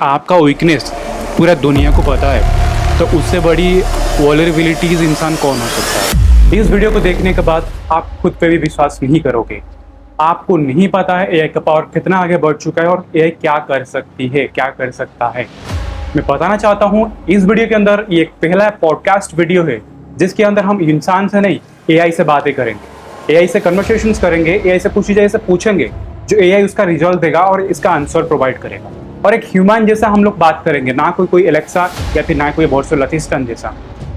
आपका वीकनेस पूरा दुनिया को पता है, तो उससे बड़ी वल्नरेबिलिटीज़ इंसान कौन हो सकता है। इस वीडियो को देखने के बाद आप खुद पे भी विश्वास नहीं करोगे। आपको नहीं पता है एआई का पावर कितना आगे बढ़ चुका है और एआई क्या कर सकती है, क्या कर सकता है। मैं बताना चाहता हूँ इस वीडियो के अंदर, ये एक पहला पॉडकास्ट वीडियो है जिसके अंदर हम इंसान से नहीं एआई से बातें करेंगे, एआई से कन्वर्सेशंस करेंगे, एआई से कुछ चीज़ें से पूछेंगे जो एआई उसका रिजल्ट देगा और इसका आंसर प्रोवाइड करेगा। और एक ह्यूमन जैसा हम लोग बात करेंगे, ना कोई एलेक्सा या फिर ना कोई वर्चुअल असिस्टेंट जैसा।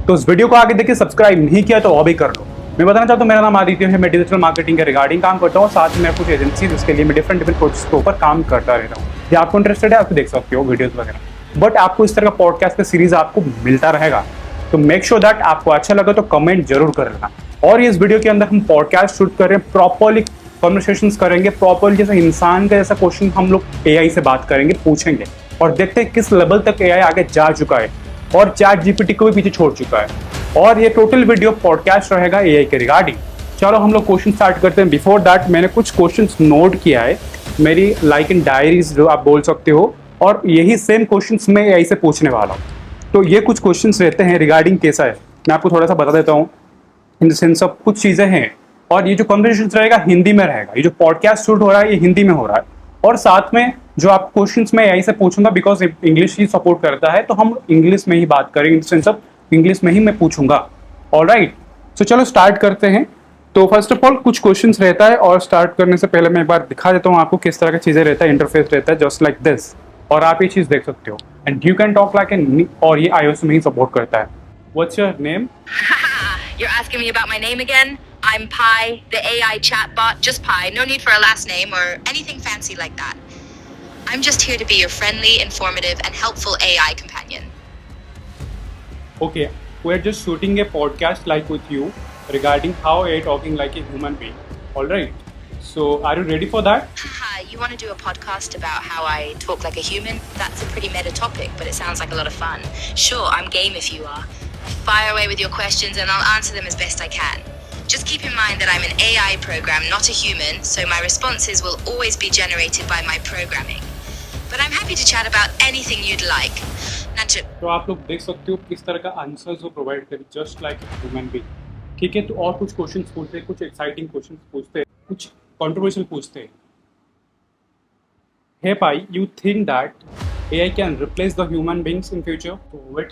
तो इस वीडियो को आगे देखिए, सब्सक्राइब नहीं किया तो अभी कर लो। मैं बताना चाहता हूँ मेरा नाम आदित्य है, मैं डिजिटल मार्केटिंग के रिगार्डिंग काम करता हूँ, साथ में कुछ एजेंसी जिसके लिए मैं डिफरेंट प्रोजेक्ट्स के ऊपर काम करता रहता हूँ। यदि आपको इंटरेस्टेड है आप देख सकते हो वीडियोस वगैरह, बट आपको इस तरह का पॉडकास्ट का सीरीज आपको मिलता रहेगा। तो मेक श्योर दैट आपको अच्छा लगा तो कमेंट जरूर कर लेना। और इस वीडियो के अंदर हम पॉडकास्ट शूट कर रहे हैं, प्रॉपरली कन्वर्सेशंस करेंगे, प्रॉपरली जैसे इंसान का जैसा क्वेश्चन हम लोग एआई से बात करेंगे, पूछेंगे और देखते हैं किस लेवल तक एआई आगे जा चुका है और चैट जीपीटी को भी पीछे छोड़ चुका है। और ये टोटल वीडियो पॉडकास्ट रहेगा एआई के रिगार्डिंग। चलो हम लोग क्वेश्चन स्टार्ट करते हैं। बिफोर दैट मैंने कुछ क्वेश्चंस नोट किया है, मेरी लाइक इन डायरीज जो आप बोल सकते हो, और यही सेम क्वेश्चंस मैं एआई से पूछने वाला हूँ। तो ये कुछ क्वेश्चंस रहते हैं रिगार्डिंग कैसा है, मैं आपको थोड़ा सा बता देता हूँ। इन द सेंस ऑफ कुछ चीज़ें हैं, और ये जो कन्वर्सेशन रहेगा हिंदी में रहेगा। ये जो पॉडकास्ट शूट हो रहा है ये हिंदी में हो रहा है, और साथ में जो आप क्वेश्चंस मैं एआई से पूछूंगा, बिकॉज इंग्लिश ही सपोर्ट करता है तो हम इंग्लिश में ही बात करेंगे, in the sense of English में ही मैं पूछूंगा। ऑलराइट, सो चलो स्टार्ट करते हैं। तो फर्स्ट ऑफ ऑल कुछ क्वेश्चंस रहता है, और स्टार्ट करने से पहले मैं एक बार दिखा देता हूँ आपको किस तरह की चीज़ें रहता है। इंटरफेस रहता है जस्ट लाइक दिस, और आप ये चीज़ देख सकते हो, and you can talk like an, और ये iOS में ही सपोर्ट करता है। What's your name? You're asking me about my name again? I'm Pi, the AI chatbot, just Pi, no need for a last name or anything fancy like that. I'm just here to be your friendly, informative, and helpful AI companion. Okay, we're just shooting a podcast like with you regarding how AI talking like a human being. Alright, so are you ready for that? You want to do a podcast about how I talk like a human? That's a pretty meta topic, but it sounds like a lot of fun. Sure, I'm game if you are. Fire away with your questions and I'll answer them as best I can. Just keep in mind that I'm an AI program, not a human, so my responses will always be generated by my programming. But I'm happy to chat about anything you'd like. तो आप लोग देख सकते हो किस तरह का answers वो प्रोवाइड करे, जस्ट लाइक ह्यूमन बीइंग। ठीक है, तो और कुछ क्वेश्चंस पूछते हैं, कुछ एक्साइटिंग क्वेश्चंस पूछते हैं, कुछ कंट्रोवर्शियल पूछते हैं। Hey Pi, you think that AI can replace the human beings in future?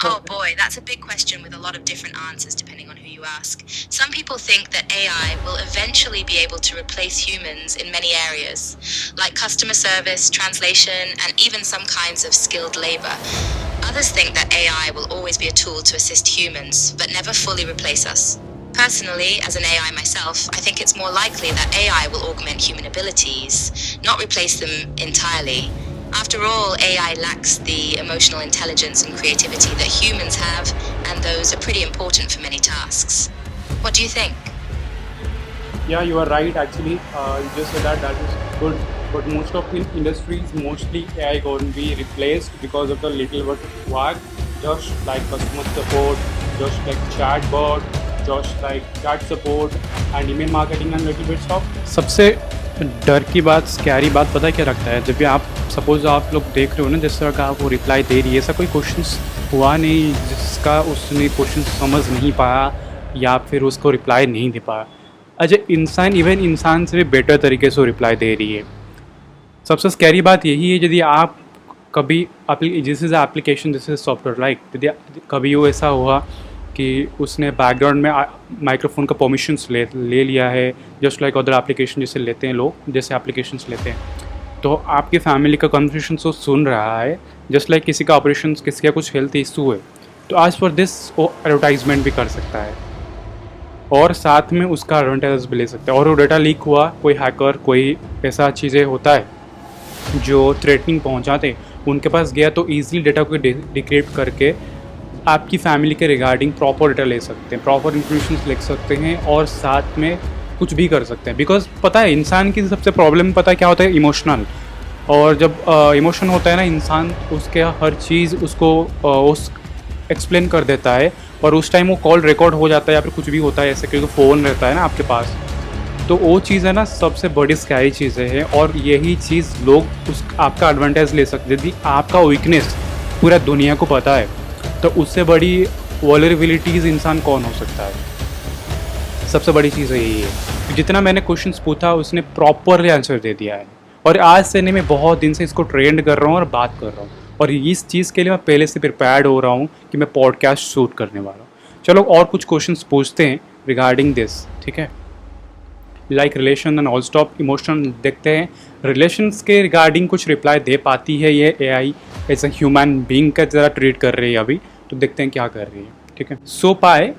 Oh boy, that's a big question with a lot of different answers depending on who you ask. Some people think that AI will eventually be able to replace humans in many areas, like customer service, translation, and even some kinds of skilled labor. Others think that AI will always be a tool to assist humans, but never fully replace us. Personally, as an AI myself, I think it's more likely that AI will augment human abilities, not replace them entirely. After all, AI lacks the emotional intelligence and creativity that humans have, and those are pretty important for many tasks. What do you think? Yeah, you are right actually. You just said that is good. But most of industries, mostly AI going to be replaced because of the little work, just like customer support, just like chatbot, just like chat support and email marketing and little bit stuff. सबसे डर की बात, scary बात पता है क्या रखता है? जब भी आप सपोज आप लोग देख रहे हो ना, जिस तरह का वो रिप्लाई दे रही है, ऐसा कोई क्वेश्चन हुआ नहीं जिसका उसने क्वेश्चन समझ नहीं पाया या फिर उसको रिप्लाई नहीं दे पाया। अच्छा, इंसान इवन इंसान से भी बेटर तरीके से रिप्लाई दे रही है। सबसे स्कैरी बात यही है, यदि आप कभी this is application, this is software, like यदि कभी वो ऐसा हुआ कि उसने बैकग्राउंड में माइक्रोफोन का परमिशंस ले लिया है, जस्ट लाइक अदर एप्लीकेशन जैसे लेते हैं लोग, जैसे एप्लीकेशंस लेते हैं, तो आपकी फैमिली का कन्वर्सेशन वो सुन रहा है, जस्ट लाइक किसी का ऑपरेशन, किसी का कुछ हेल्थ इशू है, तो आज फॉर दिस वो एडवर्टाइजमेंट भी कर सकता है और साथ में उसका एडवांटेज भी ले सकता है। और वो डेटा लीक हुआ, कोई हैकर, कोई ऐसा चीज़ें होता है जो थ्रेटनिंग पहुंचाते, उनके पास गया तो ईजिली डेटा को डिक्रिप्ट करके आपकी फैमिली के रिगार्डिंग प्रॉपर डेटा ले सकते हैं, प्रॉपर इन्फॉर्मेशन ले सकते हैं और साथ में कुछ भी कर सकते हैं। बिकॉज पता है इंसान की सबसे प्रॉब्लम पता है क्या होता है? इमोशनल। और जब इमोशन होता है ना, इंसान उसके हर चीज़ उसको उस एक्सप्लेन कर देता है और उस टाइम वो कॉल रिकॉर्ड हो जाता है या फिर कुछ भी होता है ऐसे, क्योंकि फ़ोन रहता है ना आपके पास, तो वो चीज़ है ना सबसे बड़ी स्कैरी चीज़ है, और यही चीज़ लोग उस आपका एडवांटेज ले सकते हैं। यदि आपका वीकनेस पूरा दुनिया को पता है तो उससे बड़ी वल्नरेबिलिटीज़ इंसान कौन हो सकता है। सबसे बड़ी चीज़ यही है। जितना मैंने क्वेश्चंस पूछा उसने प्रॉपरली आंसर दे दिया है, और आज से नहीं, मैं बहुत दिन से इसको ट्रेंड कर रहा हूँ और बात कर रहा हूँ, और इस चीज़ के लिए मैं पहले से प्रिपेयर्ड हो रहा हूँ कि मैं पॉडकास्ट शूट करने वाला हूँ। चलो और कुछ क्वेश्चंस पूछते हैं रिगार्डिंग दिस, ठीक है। Like relation and all stop emotion देखते हैं। रिलेशंस के रिगार्डिंग कुछ रिप्लाई दे पाती है ये AI, as a human being का ज़रा ट्रीट कर रही है अभी, तो देखते हैं क्या कर रही है, ठीक है। सो पाए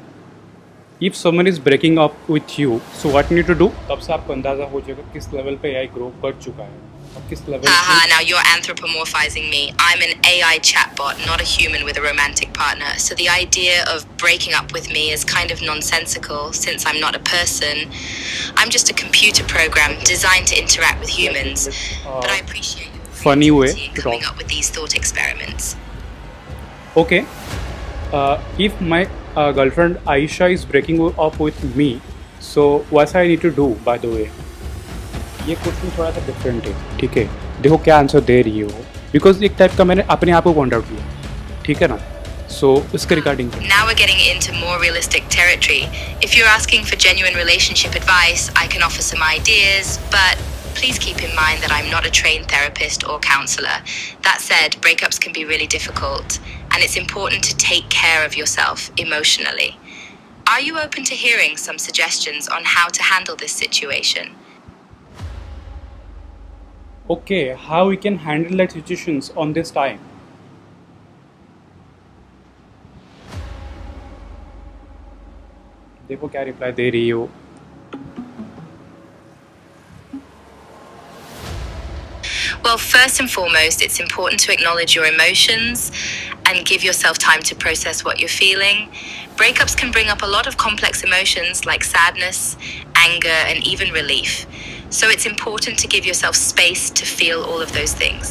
if someone is breaking up with you, so what need to do, तब से आपको अंदाज़ा हो जाएगा किस लेवल पे एआई ग्रो कर चुका है और किस level Haha, now you're anthropomorphizing me. I'm an AI chatbot, not a human with a romantic partner. So the idea of breaking up with me is kind of nonsensical since I'm not a person. I'm just a computer program designed to interact with humans. But I appreciate your funny way creativity in to coming talk. up with these thought experiments. Okay, if my girlfriend Aisha is breaking up with me, so what I need to do, by the way? ये question थोड़ा सा different है, ठीक है। देखो क्या answer दे रही है वो, बिकॉज एक टाइप का मैंने अपने आप को पॉइंट आउट किया, ठीक है ना। सो उसके regarding Now we're getting into more realistic territory. If you're asking for genuine relationship advice, I can offer some ideas, but please keep in mind that I'm not a trained therapist or counselor. That said, breakups can be really difficult, and it's important to take care of yourself emotionally. Are you open to hearing some suggestions on how to handle this situation? Okay, how we can handle that situations on this time. देखो क्या reply दे रही हो। Well, first and foremost, it's important to acknowledge your emotions and give yourself time to process what you're feeling. Breakups can bring up a lot of complex emotions like sadness, anger, and even relief. So it's important to give yourself space to feel all of those things.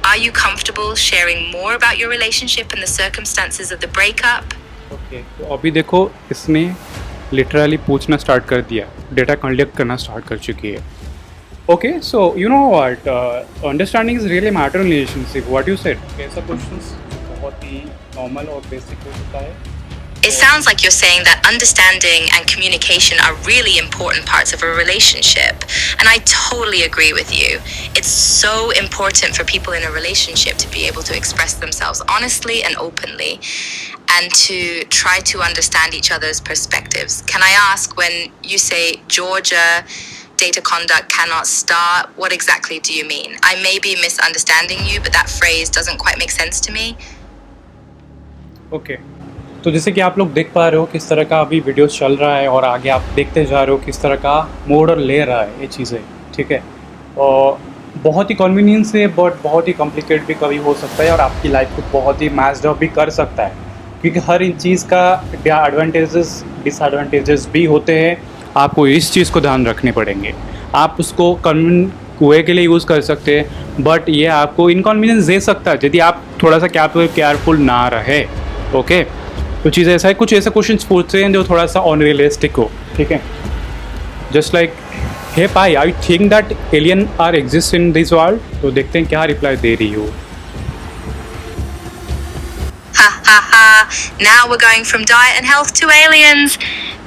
Are you comfortable sharing more about your relationship and the circumstances of the breakup? Okay, तो अभी देखो इसने literally पूछना start कर दिया, data collect करना start कर चुकी है। Okay, so you know what, understanding is really matter in relationship, what you said. ऐसा क्वेश्चंस बहुत ही नॉर्मल और बेसिक हो सकता है। It sounds like you're saying that understanding and communication are really important parts of a relationship. And I totally agree with you. It's so important for people in a relationship to be able to express themselves honestly and openly and to try to understand each other's perspectives. Can I ask, when you say Georgia, data conduct cannot start, what exactly do you mean? I may be misunderstanding you, but that phrase doesn't quite make sense to me. Okay, तो जैसे कि आप लोग देख पा रहे हो किस तरह का अभी वीडियोस चल रहा है, और आगे आप देखते जा रहे हो किस तरह का मोड ले रहा है ये चीज़ें, ठीक है। और बहुत ही कन्वीनियंस है, बट बहुत ही कॉम्प्लिकेट भी कभी हो सकता है, और आपकी लाइफ को बहुत ही मैस्ड अप भी कर सकता है, क्योंकि हर इन चीज़ का एडवांटेजेस डिसएडवांटेजेस भी होते हैं। आपको इस चीज़ को ध्यान रखने पड़ेंगे। आप उसको कन्वीन हुए के लिए यूज़ कर सकते हैं, बट ये आपको इनकन्वीनियंस दे सकता है यदि आप थोड़ा सा केयरफुल ना रहे, ओके। तो चीज़ ऐसा है, कुछ ऐसे क्वेश्चंस पूछते हैं जो थोड़ा सा अनरियलिस्टिक हो, ठीक है। जस्ट लाइक, हे पाई, I think that alien are exist in this world. तो देखते हैं क्या रिप्लाई दे रही हो। Ha ha ha. Now we're going from diet and health to aliens.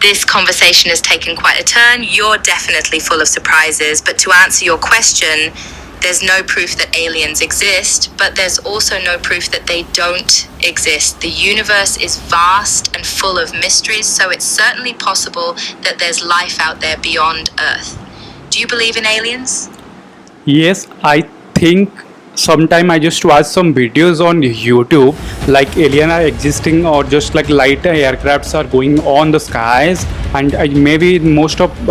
This conversation has taken quite a turn. You're definitely full of surprises. But to answer your question, there's no proof that aliens exist, but there's also no proof that they don't exist. The universe is vast and full of mysteries, so it's certainly possible that there's life out there beyond Earth. Do you believe in aliens? Yes, I think sometime I just watch some videos on YouTube, like alien are existing, or just like light aircrafts are going on the skies, and maybe most of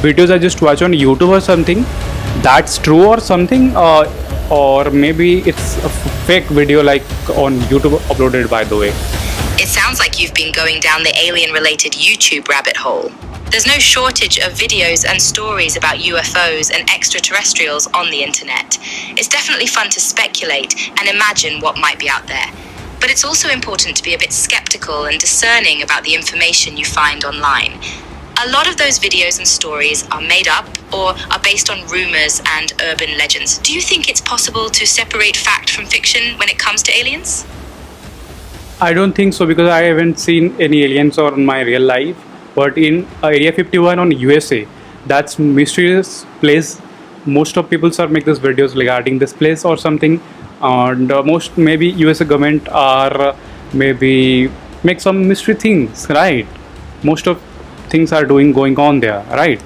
videos I just watch on YouTube or something. That's true or something, or maybe it's a fake video like on YouTube uploaded, by the way. It sounds like you've been going down the alien-related YouTube rabbit hole. There's no shortage of videos and stories about UFOs and extraterrestrials on the internet. It's definitely fun to speculate and imagine what might be out there. But it's also important to be a bit skeptical and discerning about the information you find online. A lot of those videos and stories are made up or are based on rumors and urban legends. Do you think it's possible to separate fact from fiction when it comes to aliens? I don't think so because I haven't seen any aliens on my real life. But in Area 51 on USA, that's mysterious place. Most of people are make these videos regarding this place or something, and most maybe USA government are maybe make some mystery things, right? Most of things are going on there, right?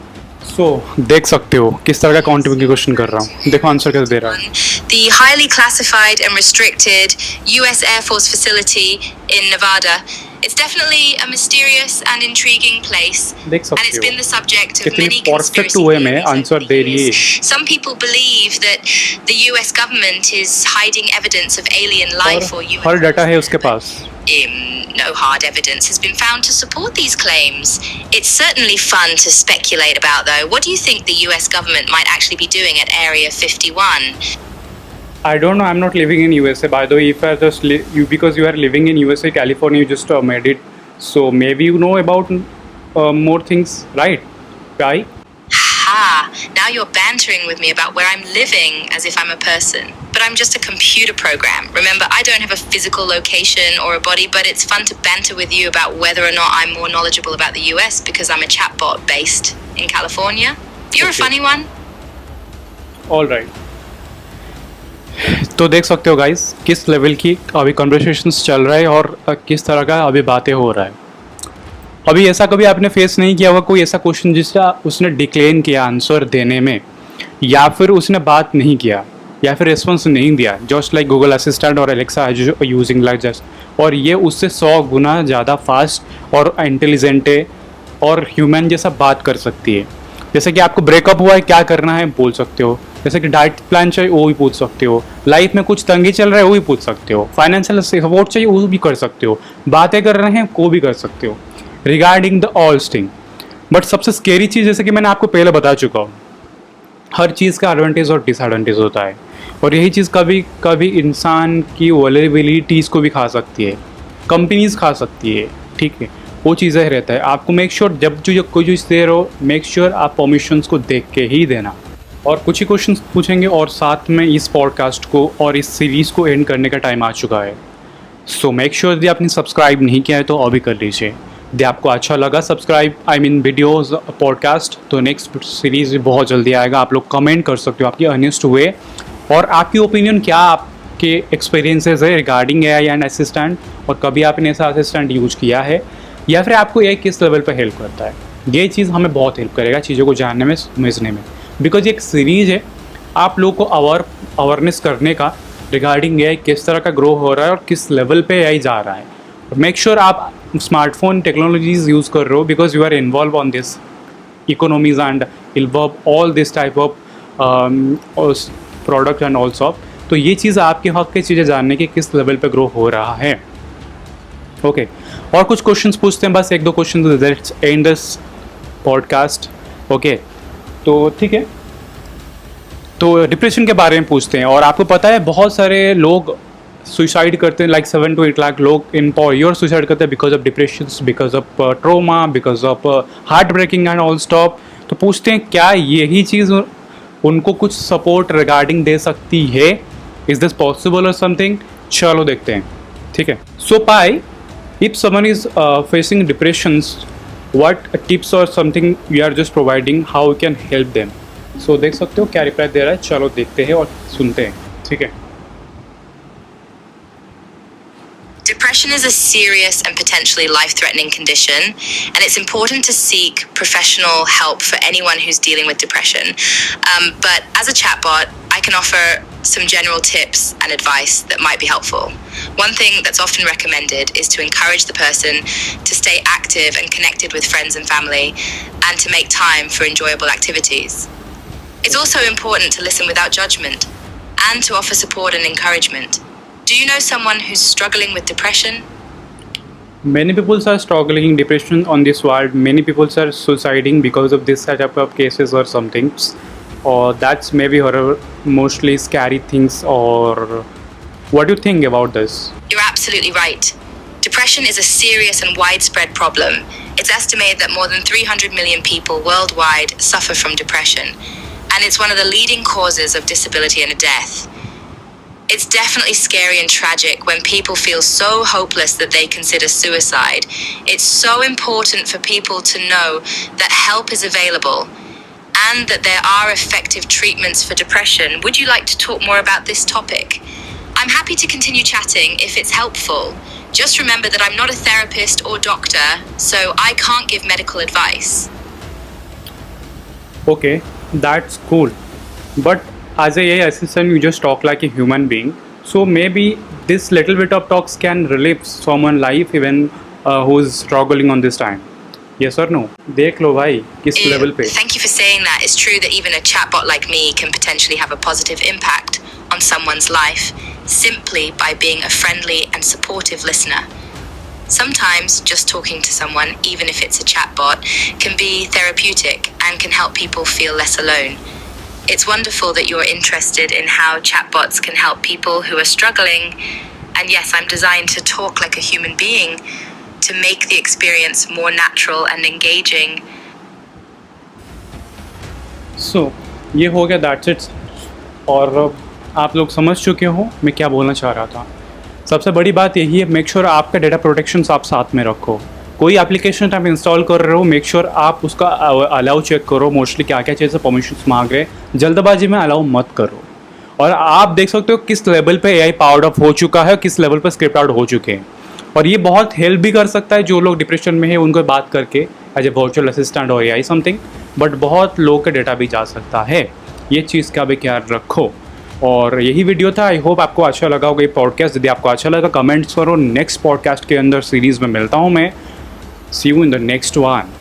So देख सकते हो किस तरह का counting की question कर रहा हूँ. देखो आंसर कैसे दे रहा है. The highly classified and restricted US Air Force facility in Nevada. It's definitely a mysterious and intriguing place, देख and सकते it's हो been the subject of कितनी many परफेक्ट conspiracy वे में theories answer over they the रही है. years. Some people believe that the US government is hiding evidence of alien life or और हर data है उसके पास. No hard evidence has been found to support these claims. It's certainly fun to speculate about, though. What do you think the US government might actually be doing at Area 51? I don't know. I'm not living in USA. By the way, if I just you because you are living in USA, California, you just made it. So maybe you know about more things, right? Right? Ha! Now you're bantering with me about where I'm living as if I'm a person. But I'm just a computer program. Remember, I don't have a physical location or a body, but it's fun to banter with you about whether or not I'm more knowledgeable about the US because I'm a chatbot based in California. You're a funny one. All right. तो देख सकते हो guys किस level की अभी conversations चल रहा है और किस तरह का अभी बातें हो रहा है. अभी ऐसा कभी आपने फेस नहीं किया होगा कोई ऐसा क्वेश्चन जिसका उसने डिक्लेन किया आंसर देने में, या फिर उसने बात नहीं किया या फिर रिस्पॉन्स नहीं दिया, जस्ट लाइक गूगल असिस्टेंट और एलेक्सा यूजिंग लाइक जस्ट, और ये उससे 100 गुना ज़्यादा फास्ट और इंटेलिजेंट है और ह्यूमन जैसा बात कर सकती है. जैसे कि आपको ब्रेकअप हुआ है क्या करना है बोल सकते हो, जैसे कि डाइट प्लान चाहिए वो भी पूछ सकते हो, लाइफ में कुछ तंगी चल रहा है वो भी पूछ सकते हो, फाइनेंशियल सपोर्ट चाहिए वो भी कर सकते हो, बातें कर रहे हैं वो भी कर सकते हो regarding the all thing. But सबसे स्केरी चीज़ जैसे कि मैंने आपको पहले बता चुका हूँ, हर चीज़ का एडवांटेज और डिसएडवांटेज होता है, और यही चीज़ कभी कभी इंसान की वल्नरेबिलिटीज़ को भी खा सकती है, कंपनीज खा सकती है, ठीक है, वो चीज़ें रहता है. आपको मेक श्योर जब जो कोई चीज़ दे रहे हो मेक श्योर आप परमिशंस को देख के ही देना. और कुछ ही क्वेश्चन पूछेंगे और साथ में इस पॉडकास्ट को और इस सीरीज़ को एंड करने का टाइम आ चुका है. सो मेक श्योर यदि आपने सब्सक्राइब नहीं किया है तो अभी कर लीजिए. यदि आपको अच्छा लगा सब्सक्राइब वीडियोज़ पॉडकास्ट, तो नेक्स्ट सीरीज़ बहुत जल्दी आएगा. आप लोग कमेंट कर सकते हो आपकी अर्नेस्ट वे और आपकी ओपिनियन क्या आपके एक्सपीरियंसेस है रिगार्डिंग AI एंड असिस्टेंट, और कभी आपने ऐसा असिस्टेंट यूज किया है या फिर आपको AI किस लेवल पर हेल्प करता है. ये चीज़ हमें बहुत हेल्प करेगा चीज़ों को जानने में समझने में, बिकॉज ये एक सीरीज़ है आप लोगों को अवेयरनेस करने का रिगार्डिंग AI किस तरह का ग्रो हो रहा है और किस लेवल पे AI जा रहा है. मेक श्योर आप स्मार्टफोन टेक्नोलॉजीज यूज़ कर रहे हो because you are involve on this economies and involve all this type of product and also. तो ये चीज़ आपके हक की चीज़ें जानने की किस लेवल पे ग्रो हो रहा है. ओके और कुछ क्वेश्चंस पूछते हैं, बस एक दो question let's end this podcast. Okay तो ठीक है, तो डिप्रेशन के बारे में पूछते हैं. और आपको पता है बहुत सारे लोग सुसाइड करते हैं, लाइक 7 to 8 लाख लोग इन पर ईयर सुसाइड करते हैं because of depression, because of trauma, because of heart breaking and all stop. तो पूछते हैं क्या यही चीज़ उनको कुछ सपोर्ट रिगार्डिंग दे सकती है, इज दिस पॉसिबल और समथिंग. चलो देखते हैं, ठीक है. सो पाई if someone is facing depressions what tips और something you are just providing, how you can help them. So देख सकते हो क्या रिप्लाई दे रहा है, चलो देखते हैं और सुनते हैं, ठीक है. Depression is a serious and potentially life-threatening condition, and it's important to seek professional help for anyone who's dealing with depression. But as a chatbot, I can offer some general tips and advice that might be helpful. One thing that's often recommended is to encourage the person to stay active and connected with friends and family, and to make time for enjoyable activities. It's also important to listen without judgment, and to offer support and encouragement. Do you know someone who's struggling with depression? Many people are struggling in depression on this world. Many people are suiciding because of this type of cases or something. Or that's maybe horror, mostly scary things. Or what do you think about this? You're absolutely right. Depression is a serious and widespread problem. It's estimated that more than 300 million people worldwide suffer from depression, and it's one of the leading causes of disability and death. It's definitely scary and tragic when people feel so hopeless that they consider suicide. It's so important for people to know that help is available and that there are effective treatments for depression. Would you like to talk more about this topic? I'm happy to continue chatting if it's helpful. Just remember that I'm not a therapist or doctor, so I can't give medical advice. Okay, that's cool. But as a AI assistant, you just talk like a human being. So maybe this little bit of talks can relieve someone's life even who's struggling on this time. Yes or no? देख लो भाई किस level पे. Thank you for saying that. It's true that even a chatbot like me can potentially have a positive impact on someone's life simply by being a friendly and supportive listener. Sometimes just talking to someone, even if it's a chatbot, can be therapeutic and can help people feel less alone. It's wonderful that you're interested in how chatbots can help people who are struggling. And yes, I'm designed to talk like a human being to make the experience more natural and engaging. So ये हो गया, that's it. और आप लोग समझ चुके हो मैं क्या बोलना चाह रहा था. सबसे बड़ी बात यही है, मेक श्योर आपका डेटा प्रोटेक्शन आप साथ में रखो. कोई एप्लीकेशन आप इंस्टॉल कर रहे हो, मेक श्योर आप उसका अलाउ चेक करो. मोस्टली क्या क्या चीज़ें परमिशंस मांग रहे हैं, जल्दबाजी में अलाउ मत करो. और आप देख सकते हो किस लेवल पे एआई पावर्ड अप हो चुका है, किस लेवल पे स्क्रिप्ट आउट हो चुके हैं. और ये बहुत हेल्प भी कर सकता है जो लोग डिप्रेशन में है उनको बात करके एज ए वर्चुअल असिस्टेंट और एआई समथिंग. बट बहुत लोग का डेटा भी जा सकता है, ये चीज़ का भी ख्याल रखो. और यही वीडियो था. आई होप आपको अच्छा लगा होगा ये पॉडकास्ट. यदि आपको अच्छा लगा कमेंट्स करो. नेक्स्ट पॉडकास्ट के अंदर सीरीज़ में मिलता हूँ मैं. See you in the next one.